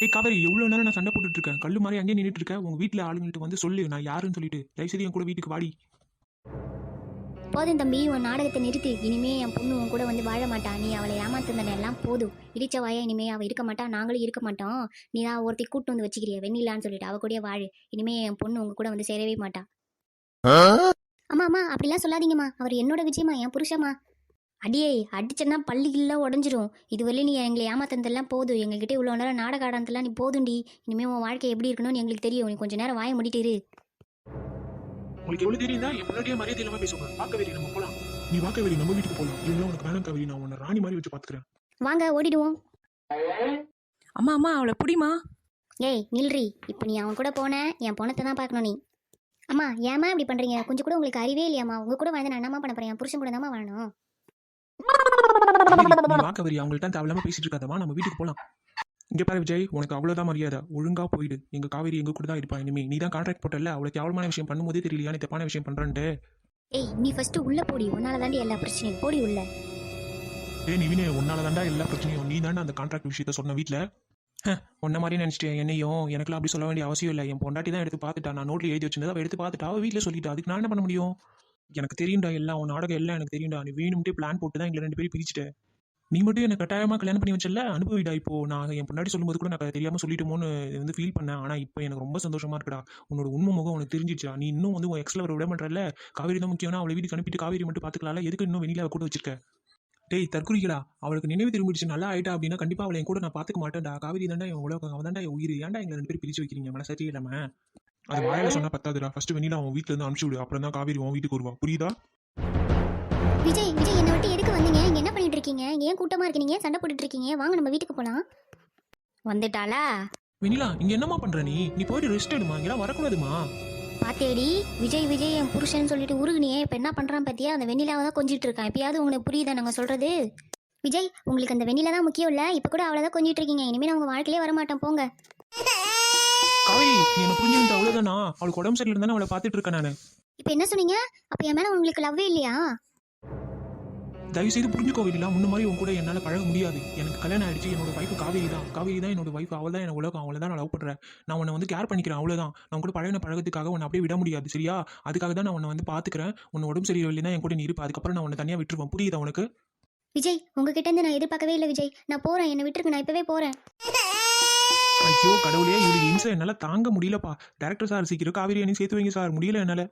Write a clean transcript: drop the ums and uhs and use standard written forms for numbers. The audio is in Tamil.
ஏய் காவேரி, எவ்வளவு நேரம் நான் சண்டை போட்டுட்டு இருக்கேன், கல்லு மாதிரி அங்கேயே நின்றுட்டு இருக்கேன். உங்க வீட்டுல ஆளுங்கள்ட்ட வந்து சொல்லு நான் யாருன்னு சொல்லிட்டு, தயவுசெய்து என் கூட வீட்டுக்கு வாடி. போதும் தம்பி, உன் நாடகத்தை நிறுத்து. இனிமே என் பொண்ணு உன் கூட வந்து வாழ மாட்டா. நீ அவளை ஏமாத்துனது எல்லாம் போதும். இடிச்ச வாயா, இனிமே அவள் இருக்க மாட்டா, நாங்களும் இருக்க மாட்டோம். நீ தான் ஒருத்தி கூட்டு வந்து வச்சுக்கிறிய வெண்ணிலான்னு சொல்லிட்டு, அவ கூடயே வாழு. இனிமே என் பொண்ணு உங்க கூட வந்து சேரவே மாட்டா. அம்மா அம்மா, அப்படிலாம் சொல்லாதீங்கம்மா. அவர் என்னோட விஜயமா, என் புருஷமா. அடியே, அடிச்சேன்னா பள்ளிகள்ல உடஞ்சிரும். இதுவரையும் நீ எங்களை ஏமாத்தனதெல்லாம் போதும். எங்ககிட்ட இவ்வளோ நேரம் நாடக ஆடானதெல்லாம் நீ போதும்டி. இனிமே உன் வாழ்க்கை எப்படி இருக்கணும்னு எங்களுக்கு தெரியும். நீ கொஞ்ச நேரம் வாய மூடிட்டு இரு. உங்களுக்கு எவ்வளவு தெரியுதா என் முன்னாடியே மரியாதை இல்லாம பேசுவாங்க. வாக்கவேரி, நம்ம போலாம். நீ வாக்கவேரி, நம்ம வீட்டுக்கு போலாம். இவங்க உனக்கு வேணாம் காவேரி, நான் உன்னை ராணி மாதிரி வச்சு பாத்துக்கிறேன். வாங்க, ஓடிடுவோம். அம்மா அம்மா அவளை புடிமா. ஏய் நில்றி, இப்போ நீ அவன் கூட போன என் பொண்ணத்தை தான் பார்க்கணும் நீ. அம்மா ஏமா இப்படி பண்றீங்க? கொஞ்சம் கூட உங்களுக்கு அறிவே இல்லையாம்மா? உங்க கூட வந்து நான் என்னமா பண்ண போறேன்? என் புருஷன் கூட தாம்மா வாழணும். நீ வாக்கவேரி, அவங்கள்ட்ட தேவையில்லாம பேசிட்டு இருக்காதவா, நம்ம வீட்டுக்கு போலாம். இங்க பாரு விஜய், உனக்கு அவ்வளவுதான் மரியாதை. ஒழுங்கா போயிடு. எங்க காவேரி எங்க கூட தான் இருப்பா இனிமே. நீ தான் கான்ட்ராக்ட் போட்டல, அவளுக்கு கேவலமான விஷயம் பண்ணும்போதே தெரியலையா நீ தப்பான விஷயம் பண்றேன்ட்டு. ஏய் நீ ஃபர்ஸ்ட் உள்ள போடி, உன்னால தாண்டி எல்லா பிரச்சனையும். போடி உள்ள. ஏய் நிவினே, உன்னால தாண்டா எல்லா பிரச்சனையும். நீ தாண்டா அந்த கான்ட்ராக்ட் விஷயத்த சொன்ன வீட்டுல. உன்ன மாதிரி நினைச்சிட்டேன் என்னையும். எனக்குலாம் அப்படி சொல்ல வேண்டிய அவசியம் இல்லை. என் பொண்டாட்டி தான் எடுத்து பார்த்துட்டா. நான் நோட்ல எழுதி வச்சிருந்தா அவள் எடுத்து பார்த்துட்டா. அவள் வீட்டில் சொல்லிட்டா. அதுக்கு நான் என்ன பண்ண முடியும்? எனக்கு தெரியும்டா எல்லாம். உன் நாடகம் எல்லாம் எனக்கு தெரியும்டா. நீ வேணும்ட்டே பிளான் போட்டு தான் எங்களை 2 பேரும் பிரிச்சுட்ட. நீ மட்டும் எனக்கு கட்டாயமா கல்யாணம் பண்ணி வச்சல, அனுபவிடா. இப்போ நான் என் பொண்டாட்டி சொல்லும்போது கூட நான் தெரியாம சொல்லிட்டோமோன்னு வந்து ஃபீல் பண்ணேன். ஆனா இப்போ எனக்கு ரொம்ப சந்தோஷமா இருக்குடா. உன்னோட உண்மை முகம் உனக்கு தெரிஞ்சிச்சா. நீ இன்னும் வந்து உன் எக்ஸ்ல விட மாட்டல. காவேரி தான் முக்கியம்னா அவளை வீட்டுக்கு அனுப்பிட்டு காவேரி மட்டும் பாத்துக்கலாம்ல. எதுக்கு இன்னும் வெண்ணிலாவை கூட வச்சிருக்க? டேய் தற்குறிகளா, அவளுக்கு நினைவு திரும்பிடுச்சு, நல்லா ஆயிட்டா அப்படின்னா கண்டிப்பா அவளை என் கூட நான் பாத்துக்க மாட்டேன்டா. காவேரி தாண்டா என் உலகம், அவன் தாண்டா என் உயிர். ஏன்டா எங்களை 2 பேரும் பிரிச்சு வைக்கிறீங்க மனசாட்சி இல்லாம? அது வாயில சொன்னா பத்தாதுடா. ஃபர்ஸ்ட் வெண்ணிலா அவன் வீட்டுல இருந்து அனுப்பிச்சு விடு, அப்புறம் தான் காவேரி உன் வீட்டுக்கு வருவா. புரியுதா? விஜய் விஜய், என்னை விட்டு எதுக்கு வந்தீங்க? இங்க என்ன பண்ணிட்டு இருக்கீங்க? இங்க ஏன் கூட்டமா இருக்கீங்க? சண்டை போட்டுட்டு இருக்கீங்க? வாங்க நம்ம வீட்டுக்கு போலாம். வந்துட்டாளா? வெண்ணிலா, இங்க என்னமா பண்ற நீ? நீ போயிட்டு ரெஸ்ட் எடுமா, இங்கெல்லாம் வரக்கூடாதுமா. பாத்தேடி, விஜய் விஜய் என் புருஷன் சொல்லிட்டு உருகுனியே. இப்ப என்ன பண்றான் பாத்தியா? அந்த வெண்ணிலாவை தான் கொஞ்சிட்டு இருக்கான். எப்பயாவது உங்களுக்கு புரியுதா நாங்க சொல்றது? விஜய், உங்களுக்கு அந்த வெண்ணிலா தான் முக்கியம் இல்ல. இப்ப கூட அவளை தான் கொஞ்சிட்டு இருக்கீங்க. இனிமே நான் உங்க வாழ்க்கையிலே வரமாட்டேன், போங்க. காவேரி, நீ என்ன புரிஞ்சுக்கிட்ட அவ்வளவுதானா? அவளுக்கு உடம்பு சரியில்லை தானே அவளை பாத்துட்டு இருக்கேன் நானு. இப்ப என்ன சொன்னீங்க? அப்ப என் மேல உங்களுக்கு லவ்வே இல்லையா? தயவு செய்து புரிஞ்சுக்கோ வெண்ணிலா, முன்ன மாதிரி உன் கூட என்னால பழக முடியாது. எனக்கு கல்யாணம் ஆயிடுச்சு. என்னோட வைஃப் காவேரி தான். காவேரி தான் என்னோட வைஃப். அவள் தான் எனக்கு உலகம். அவளை தான் நான் லவ் பண்றேன். நான் உன்னை வந்து கேர் பண்ணிக்கிறேன், அவ்வளவுதான். நான் கூட பழகத்துக்காக உன்னை அப்படியே விட முடியாது, சரியா? அதுக்காக தான் நான் உன்னை வந்து பாத்துக்கிறேன். உன்னை உடம்பு சரியில்லை தான் என் கூட நீ இருப்ப. அதுக்கப்புறம் நான் உன்னை தனியா விட்டுருவேன். புரியுதா உனக்கு? விஜய், உங்ககிட்ட இருந்து நான் எதிர்பார்க்கவே இல்லை விஜய். நான் போறேன், என்னை விட்டுருக்கு. நான் இப்பவே போறேன். ஐயோ கடவுளே, இவளுக்கு இன்சை என்னால தாங்க முடியலப்பா. டேரக்டர் சார், சீக்கிரம் காவேரி அணி சேர்த்து வைங்க சார். முடியல என்னால.